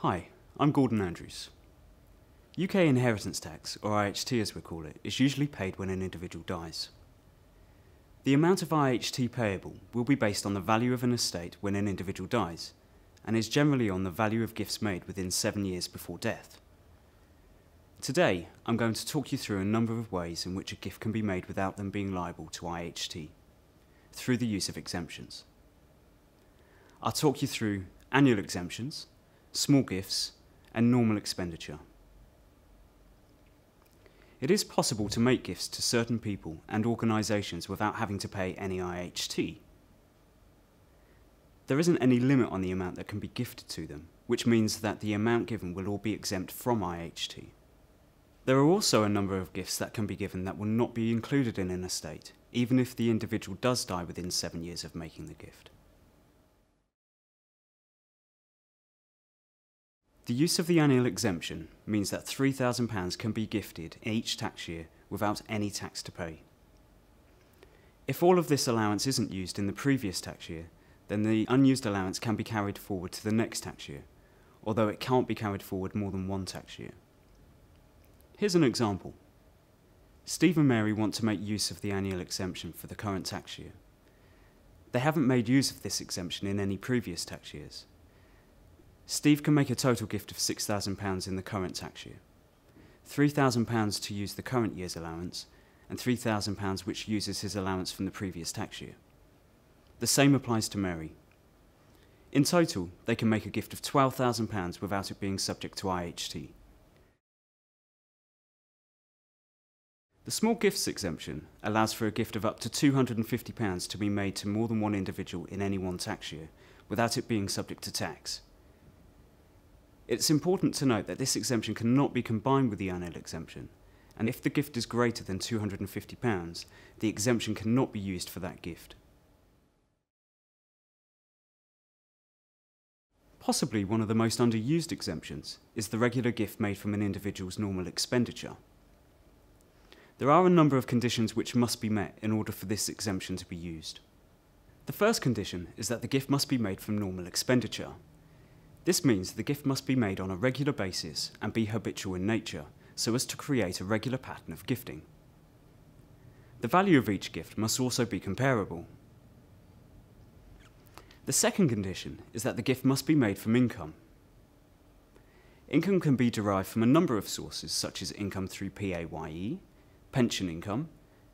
Hi, I'm Gordon Andrews. UK inheritance tax, or IHT as we call it, is usually paid when an individual dies. The amount of IHT payable will be based on the value of an estate when an individual dies, and is generally on the value of gifts made within 7 years before death. Today, I'm going to talk you through a number of ways in which a gift can be made without them being liable to IHT, through the use of exemptions. I'll talk you through annual exemptions, small gifts, and normal expenditure. It is possible to make gifts to certain people and organisations without having to pay any IHT. There isn't any limit on the amount that can be gifted to them, which means that the amount given will all be exempt from IHT. There are also a number of gifts that can be given that will not be included in an estate, even if the individual does die within 7 years of making the gift. The use of the annual exemption means that £3,000 can be gifted each tax year without any tax to pay. If all of this allowance isn't used in the previous tax year, then the unused allowance can be carried forward to the next tax year, although it can't be carried forward more than one tax year. Here's an example. Steve and Mary want to make use of the annual exemption for the current tax year. They haven't made use of this exemption in any previous tax years. Steve can make a total gift of £6,000 in the current tax year, £3,000 to use the current year's allowance, and £3,000 which uses his allowance from the previous tax year. The same applies to Mary. In total, they can make a gift of £12,000 without it being subject to IHT. The small gifts exemption allows for a gift of up to £250 to be made to more than one individual in any one tax year, without it being subject to tax. It's important to note that this exemption cannot be combined with the annual exemption, and if the gift is greater than £250, the exemption cannot be used for that gift. Possibly one of the most underused exemptions is the regular gift made from an individual's normal expenditure. There are a number of conditions which must be met in order for this exemption to be used. The first condition is that the gift must be made from normal expenditure. This means the gift must be made on a regular basis and be habitual in nature, so as to create a regular pattern of gifting. The value of each gift must also be comparable. The second condition is that the gift must be made from income. Income can be derived from a number of sources, such as income through PAYE, pension income,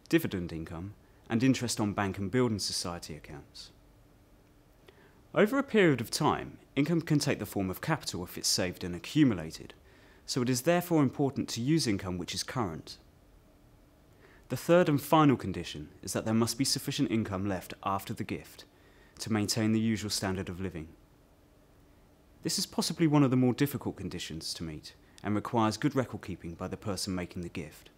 dividend income, and interest on bank and building society accounts. Over a period of time, income can take the form of capital if it's saved and accumulated, so it is therefore important to use income which is current. The third and final condition is that there must be sufficient income left after the gift to maintain the usual standard of living. This is possibly one of the more difficult conditions to meet and requires good record keeping by the person making the gift.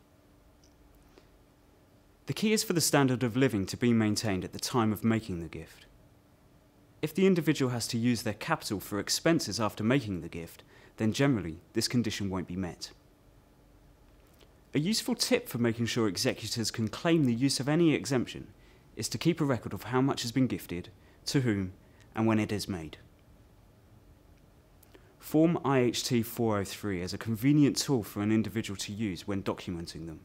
The key is for the standard of living to be maintained at the time of making the gift. If the individual has to use their capital for expenses after making the gift, then generally this condition won't be met. A useful tip for making sure executors can claim the use of any exemption is to keep a record of how much has been gifted, to whom, and when it is made. Form IHT 403 is a convenient tool for an individual to use when documenting them.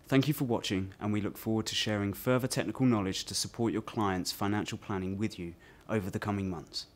Thank you for watching, and we look forward to sharing further technical knowledge to support your clients' financial planning with you over the coming months.